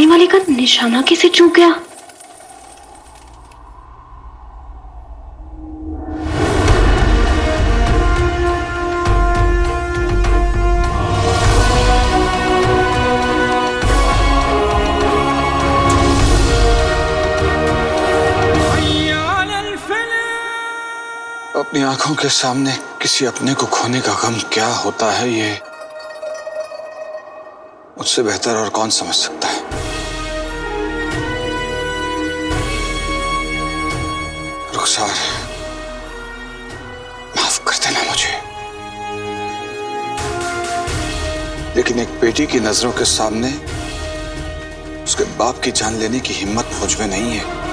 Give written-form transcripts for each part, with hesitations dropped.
मारने वाले का निशाना कैसे चूक गया? अपनी आंखों के सामने किसी अपने को खोने का गम क्या होता है, ये मुझसे बेहतर और कौन समझ सकता है। रुखसार, माफ कर देना मुझे, लेकिन एक बेटी की नजरों के सामने उसके बाप की जान लेने की हिम्मत मुझ में नहीं है।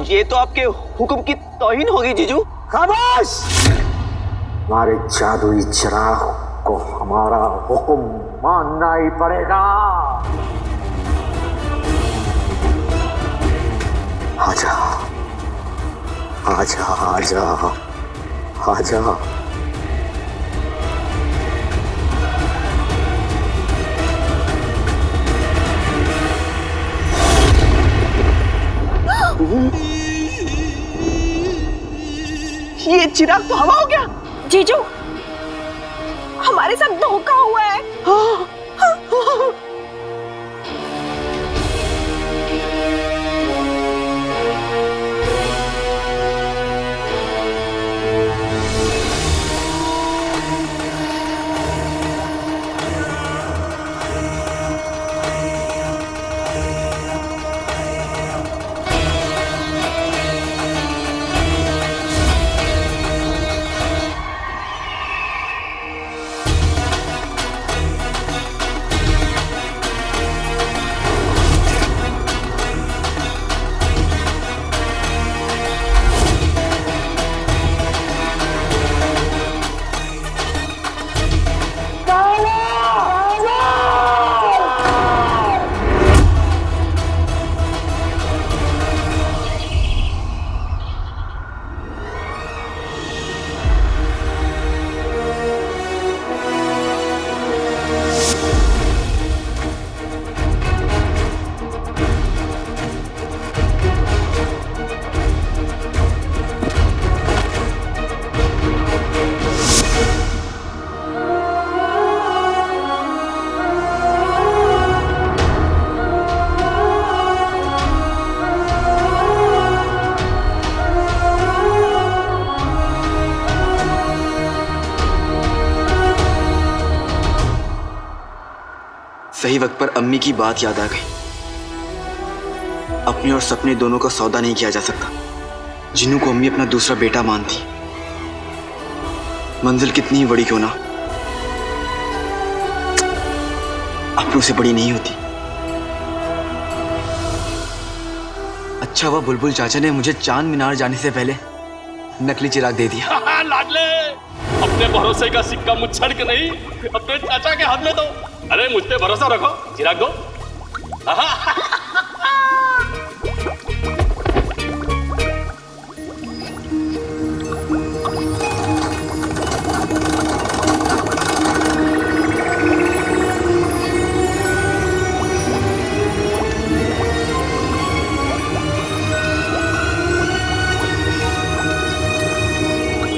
ये तो आपके हुक्म की तौहीन होगी जीजू। खामोश! हमारे जादुई चिराग को हमारा हुक्म मानना ही पड़ेगा। आजा, आजा, आजा, आजा। ये चिराग तो हवा हो गया। जीजू, हमारे साथ धोखा हुआ है। सही वक्त पर अम्मी की बात याद आ गई। अपने और सपने दोनों का सौदा नहीं किया जा सकता। जिन्नू को अम्मी अपना दूसरा बेटा मानती, मंजिल कितनी ही बड़ी क्यों ना अपनों से बड़ी नहीं होती। अच्छा हुआ बुलबुल चाचा ने मुझे चांद मीनार जाने से पहले नकली चिराग दे दिया। लाडले, अपने भरोसे का सिक्का मुझ के नहीं अपने चाचा के हाथ में दो। अरे मुझ पे भरोसा रखो, चिराग दो।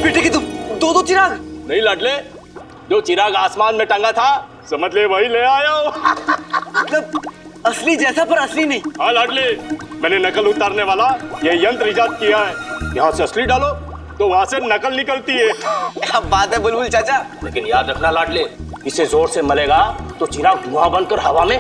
बेटे की तुम दो चिराग? नहीं लाडले, जो चिराग आसमान में टंगा था समझ ले वही ले आया हूं। मतलब असली जैसा पर असली नहीं। हाँ लाडले, मैंने नकल उतारने वाला ये यंत्र इजाद किया है। यहाँ से असली डालो तो वहाँ से नकल निकलती है। क्या बात है बुलबुल चाचा। लेकिन याद रखना लाडले, इसे जोर से मलेगा तो चिराग धुआं बनकर हवा में।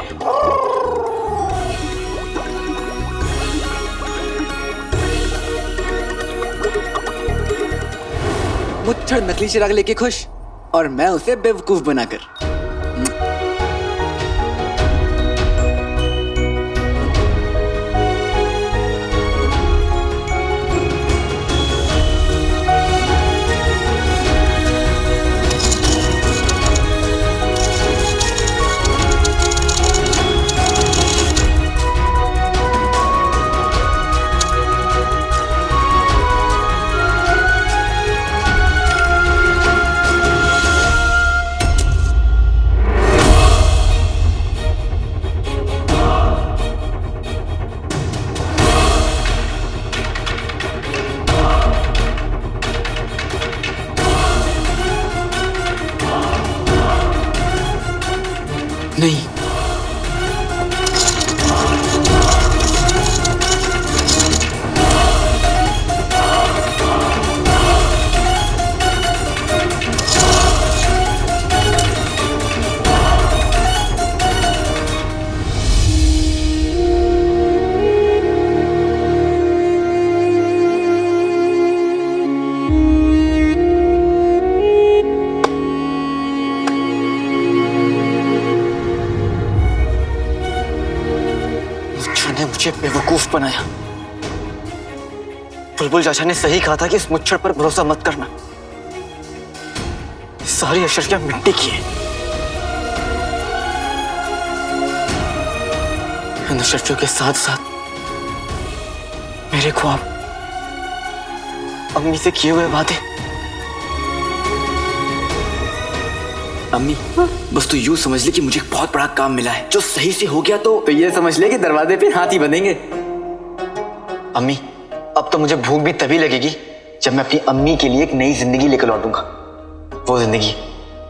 मुच्छड़ नकली चिराग लेके खुश और मैं उसे बेवकूफ बनाकर। ने मुझे बेवकूफ बनाया। बुलबुल चाचा ने सही कहा था कि इस मुच्छड़ पर भरोसा मत करना। सारी अशर्फियां मिट्टी की है। इन अशर्फियों के साथ साथ मेरे ख्वाब, अम्मी से किए हुए वादे। अम्मी, बस तू यूं समझ ले कि मुझे एक बहुत बड़ा काम मिला है। जो सही से हो गया तो ये समझ ले कि दरवाजे पे हाथी बनेंगे। अम्मी, अब तो मुझे भूख भी तभी लगेगी जब मैं अपनी अम्मी के लिए एक नई जिंदगी लेकर लौटूंगा। वो जिंदगी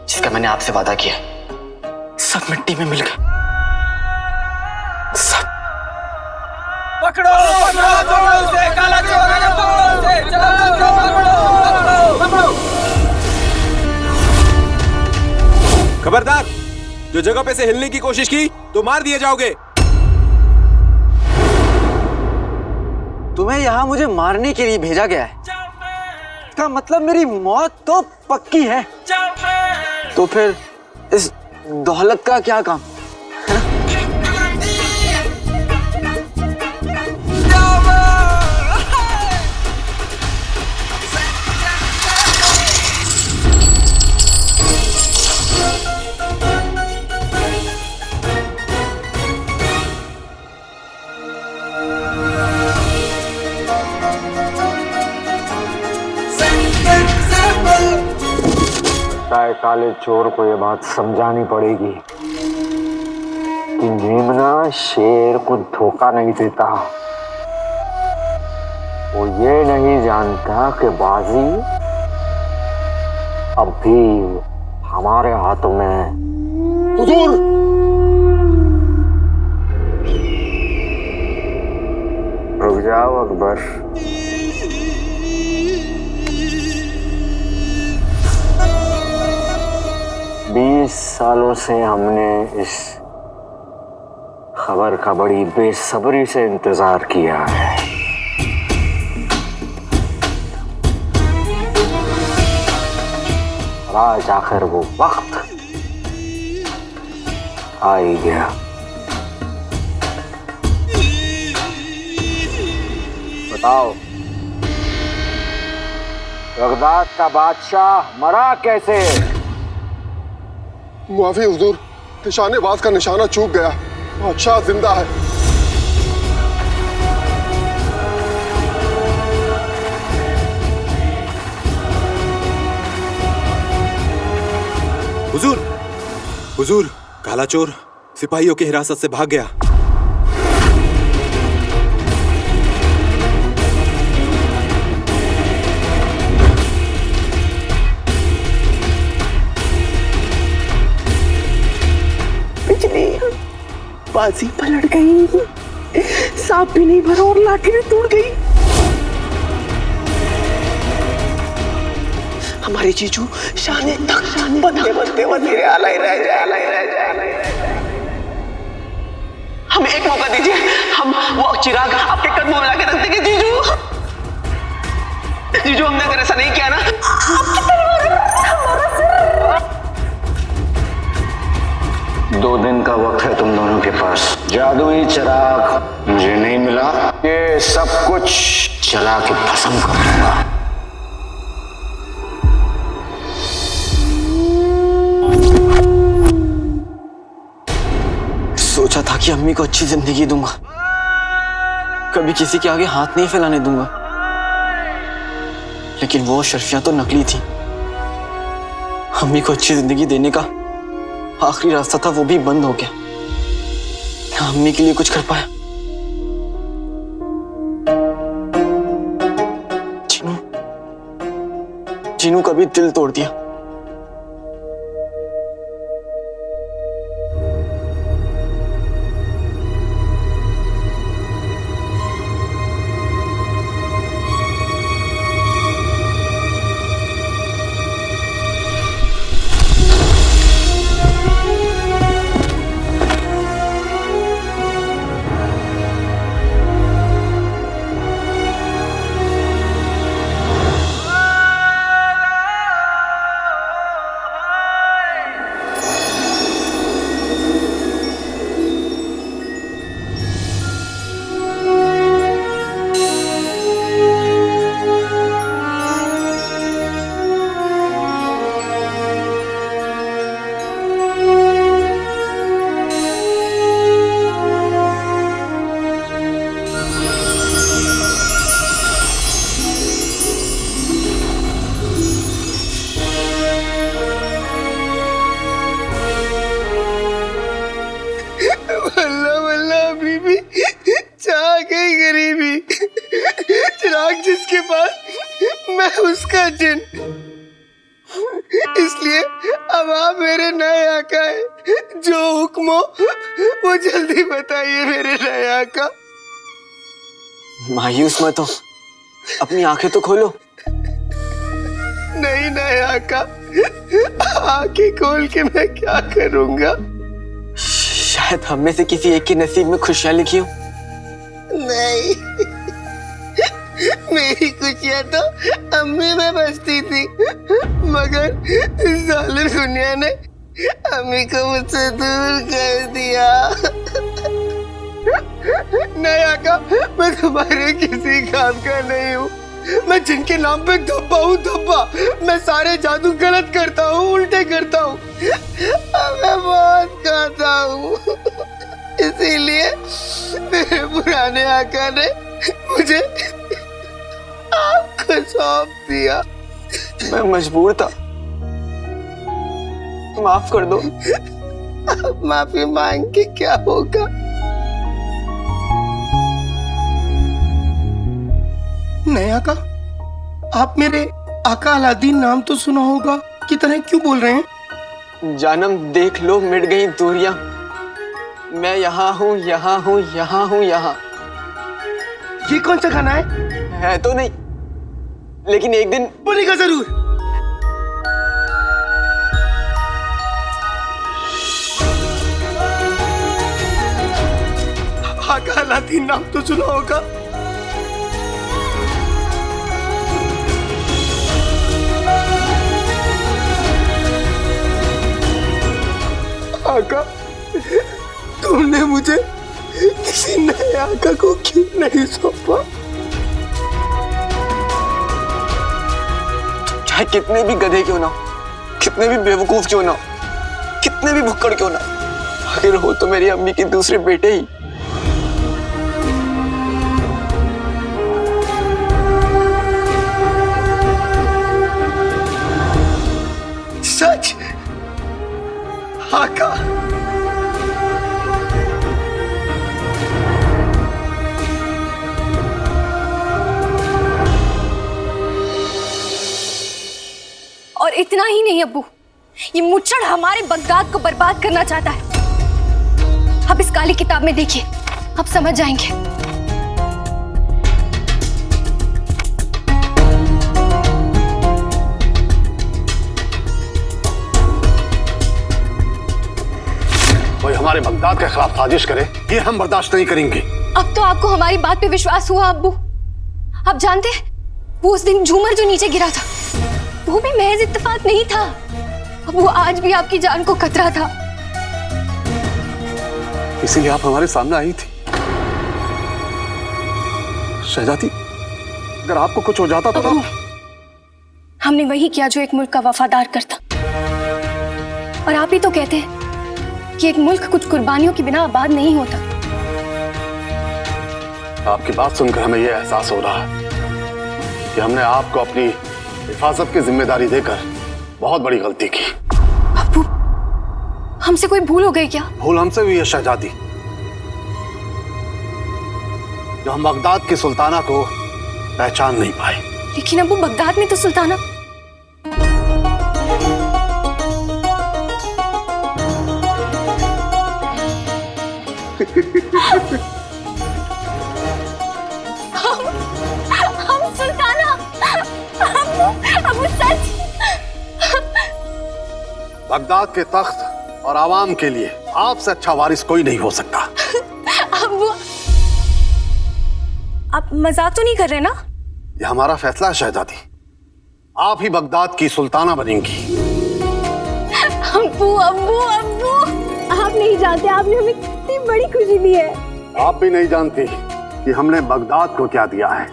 जिसका मैंने आपसे वादा किया। सब मिट्टी में मिल गए। सब। पकड़ो पकड़ो उसे, काला चोर है, पकड़ो उसे, चलो पकड़ो। खबरदार, जो जगह पे से हिलने की कोशिश की तो मार दिए जाओगे। तुम्हें यहाँ मुझे मारने के लिए भेजा गया है। इसका मतलब मेरी मौत तो पक्की है। तो फिर इस दौलत का क्या काम? शायद काले चोर को ये बात समझानी पड़ेगी कि मेमना शेर को धोखा नहीं देता। वो ये नहीं जानता कि बाजी अब भी हमारे हाथों में। हुजूर! रुक जाओ अकबर। 20 सालों से हमने इस खबर का बड़ी बेसब्री से इंतजार किया है। आज आखिर वो वक्त आ ही गया। बताओ, बगदाद का बादशाह मरा कैसे? मुआफी हुजूर, निशानेबाज का निशाना चूक गया। बादशाह जिंदा है। हुजूर, हुजूर, काला चोर सिपाहियों की हिरासत से भाग गया। बाजी पलट गई, सांप भी नहीं भरा और लाठी भी टूट गई। हमारे जीजू शाने तक बनते बनते वजीर आला ही रह जाए। हमें एक मौका दीजिए, हम वो चिराग आपके कदमों में लाके रख देंगे। जीजू, जीजू, हमने अगर ऐसा नहीं किया ना, आपकी तलवार हमारा सिर। 2 दिन का वक्त है तुम दोनों के पास। जादुई चिराग मुझे नहीं मिला, ये सब कुछ जला के भस्म कर दूंगा। सोचा था कि अम्मी को अच्छी जिंदगी दूंगा, कभी किसी के आगे हाथ नहीं फैलाने दूंगा, लेकिन वो शर्फियां तो नकली थी। अम्मी को अच्छी जिंदगी देने का आखिरी रास्ता था, वो भी बंद हो गया। मैं अम्मी के लिए कुछ कर पाया। जीनू का भी दिल तोड़ दिया। के पास मैं उसका जिन। इसलिए अब आप मेरे नए आका है। जो हुक्म हो वो जल्दी बताइए मेरे नए आका। मायूस मत हो, अपनी आंखें तो खोलो। नहीं नए आका, आंखें खोल के मैं क्या करूंगा? शायद हम में से किसी एक के नसीब में खुशियां लिखी हो। नहीं, मेरी खुशियां तो अम्मी में बसती थी, मगर जालिम दुनिया ने अम्मी को मुझसे दूर कर दिया। नहीं आका, मैं तुम्हारे किसी काम का नहीं हूँ। मैं जिनके नाम पे धब्बा हूँ धब्बा। मैं सारे जादू गलत करता हूँ, उल्टे करता हूँ। मैं बहुत खाता हूँ। इसीलिए मेरे पुराने आका ने मुझे आपको सौंप दिया। मैं मजबूर था, माफ कर दो। अब माफी मांग के क्या होगा? नहीं आका, आप मेरे आका अलादीन नाम तो सुना होगा, की तरह क्यों बोल रहे हैं? जानम देख लो मिट गई दूरियां, मैं यहाँ हूँ यहाँ हूँ यहाँ हूँ यहाँ। ये कौन सा गाना है? है तो नहीं, लेकिन एक दिन बोलेगा जरूर। आका अलादीन नाम तो सुना होगा। आका, तुमने मुझे किसी नए आका को क्यों नहीं सौंपा? चाहे कितने भी गधे क्यों ना, कितने भी बेवकूफ क्यों ना, कितने भी भुक्कड़ क्यों ना, आखिर हो तो मेरी अम्मी के दूसरे बेटे ही। सच? आका, और इतना ही नहीं अब्बू, ये मुच्छड़ हमारे बगदाद को बर्बाद करना चाहता है। अब इस काली किताब में देखिए, आप समझ जाएंगे। कोई हमारे बगदाद के खिलाफ साजिश करे, ये हम बर्दाश्त नहीं करेंगे। अब तो आपको हमारी बात पे विश्वास हुआ अब्बू। आप जानते हैं, वो उस दिन झूमर जो नीचे गिरा था, वो भी महज इत्तेफाक नहीं था। अब वो आज भी आपकी जान को खतरा था। इसीलिए आप हमारे सामने आई थी। शहजादी, अगर आपको कुछ हो जाता तो हमने वही किया जो एक मुल्क का वफादार करता। और आप ही तो कहते हैं कि एक मुल्क कुछ कुर्बानियों के बिना आबाद नहीं होता। आपकी बात सुनकर हमें यह एहसास हो रहा है कि हमने आपको अपनी हिफाजत की जिम्मेदारी देकर बहुत बड़ी गलती की। अब्बू, हमसे कोई भूल हो गई क्या? भूल हमसे हुई है शहजादी, जो हम बगदाद की सुल्ताना को पहचान नहीं पाए। लेकिन अब्बू, बगदाद में तो सुल्ताना हम सुल्ताना। अब्बू सच। बगदाद के तख्त और आवाम के लिए आपसे अच्छा वारिस कोई नहीं हो सकता। अब्बू, आप मजाक तो नहीं कर रहे ना? यह हमारा फैसला है शहजादी, आप ही बगदाद की सुल्ताना बनेंगी। अब्बू अब्बू अब्बू, आप नहीं जानते आपने हमें कितनी बड़ी खुशी दी है। आप भी नहीं जानती कि हमने बगदाद को क्या दिया है।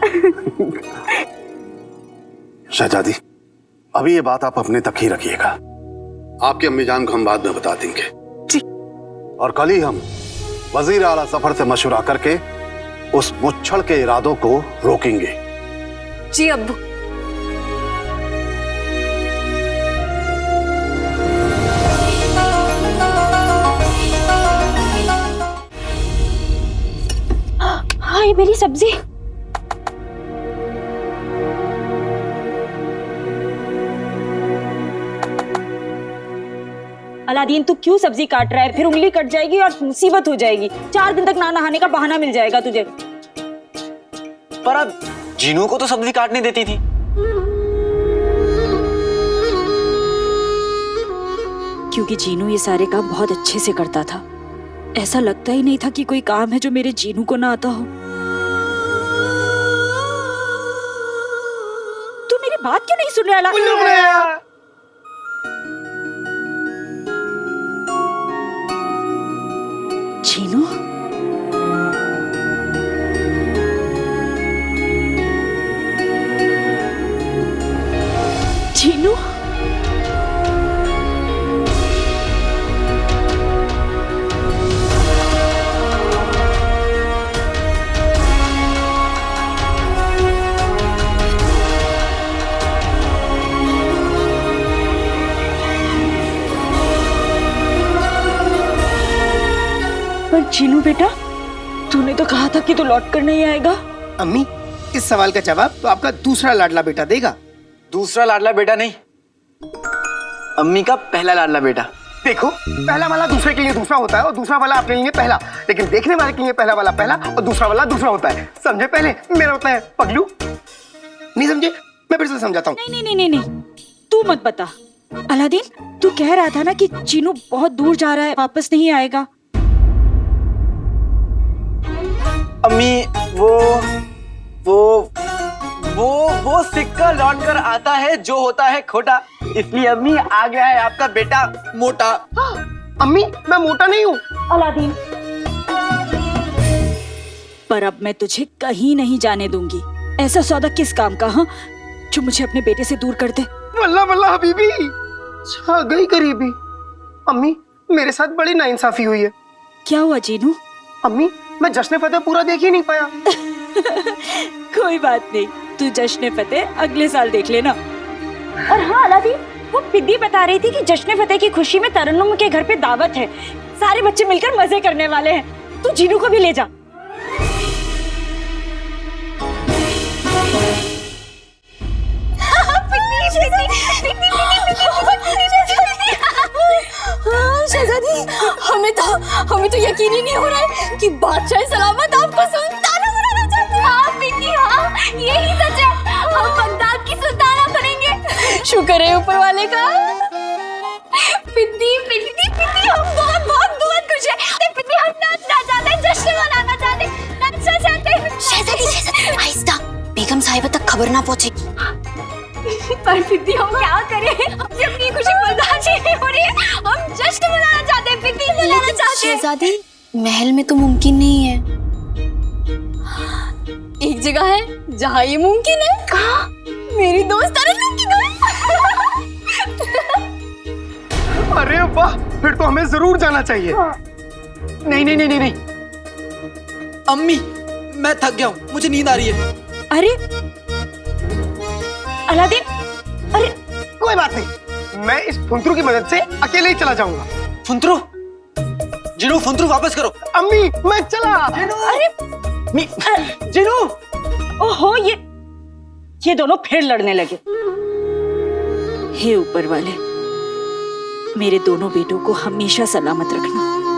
शहजादी, अभी ये बात आप अपने तक ही रखिएगा। आपकी अम्मी जान को हम बाद में बता देंगे। और कल ही हम वजीर आला सफर से मशवरा करके उस मुच्छड़ के इरादों को रोकेंगे। जी अब्बू। हाँ, ये मेरी सब्जी। अलादीन तू क्यों सब्जी काट रहा है? फिर उंगली कट जाएगी और मुसीबत हो जाएगी। 4 दिन तक ना नहाने का बहाना मिल जाएगा तुझे। पर अब जीनू को तो सब्जी काटने देती थी। क्योंकि जीनू ये सारे काम बहुत अच्छे से करता था। ऐसा लगता ही नहीं था कि कोई काम है जो मेरे जीनू को ना आता हो। तू मेरी बात क्यों नहीं सुन रहा? जीनू, जीनू, पर जीनू बेटा, तूने तो कहा था कि तू लौट कर नहीं आएगा। अम्मी, इस सवाल का जवाब तो आपका दूसरा लाडला बेटा देगा। दूसरा लाडला बेटा नहीं, अम्मी का पहला लाडला बेटा। देखो, पहला वाला दूसरे के लिए दूसरा होता है और दूसरा वाला अपने लिए पहला, लेकिन देखने वाले के लिए पहला वाला पहला और दूसरा वाला दूसरा होता है। समझे? पहले मेरा होता है पगलू। नहीं समझे? मैं फिर से समझाता हूँ। नहीं नहीं नहीं नहीं, तू मत बता। अलादीन, तू कह रहा था ना कि जीनू बहुत दूर जा रहा है, वापस नहीं आएगा। अम्मी, वो सिक्का लौट कर आता है जो होता है खोटा। इसलिए अम्मी, आ गया है आपका बेटा मोटा। अम्मी, मैं मोटा नहीं हूँ। अलादीन, पर अब मैं तुझे कहीं नहीं जाने दूंगी। ऐसा सौदा किस काम का, हाँ, जो मुझे अपने बेटे से दूर कर दे। वल्ला वल्ला हबीबी, छा गई करीबी। अम्मी, मेरे साथ बड़ी नाइंसाफी हुई है। क्या हुआ जीनू? अम्मी, मैं जश्न फतेह पूरा देख ही नहीं पाया। कोई बात नहीं, तू जश्न फतेह अगले साल देख लेना। और हाँ अलादीन, वो पिद्दी बता रही थी कि जश्न फतेह की खुशी में तरन्नुम के घर पे दावत है। सारे बच्चे मिलकर मजे करने वाले हैं। तू जीनू को भी ले जा। शहजादी, हमें तो यकीन ही नहीं हो रहा है कि बादशाह सलामत आपको सुल्ताना बनाना चाहते हैं। हाँ पिन्नी, हाँ, यही सच है। हम बगदाद की सुल्ताना बनेंगे। शुक्र है ऊपर वाले का। पिन्नी, पिन्नी, पिन्नी, हम बहुत बहुत बहुत खुश हैं। पिन्नी, हम नाचना चाहते हैं, जश्न मनाना चाहते हैं, नाचना चाहते हैं। शहजादी, आहिस्ता, बेगम साहिबा तक खबर ना पहुंचेगी। पर पिद्दी, हम क्या करें? हमसे अपनी खुशी बर्दाश्त नहीं हो रही है। हम जश्न मनाना चाहते हैं, पिद्दी, मनाना चाहते हैं। शहजादी, महल में तो मुमकिन नहीं है। एक जगह है जहाँ ये मुमकिन है। कहाँ? मेरी दोस्त तरन्नुम की घर। अरे वाह, फिर तो हमें जरूर जाना चाहिए। नहीं नहीं नहीं नहीं नहीं। अम्मी, मैं थक गया हूँ, मुझे नींद आ रही है। अरे अलादीन, अरे कोई बात नहीं, मैं इस फुंतरू की मदद से अकेले ही चला जाऊंगा। फुंतरू, जीनू, फुंतरू वापस करो। अम्मी, मैं चला। अरे जीनू, ओहो, ये दोनों फिर लड़ने लगे। हे ऊपर वाले, मेरे दोनों बेटों को हमेशा सलामत रखना।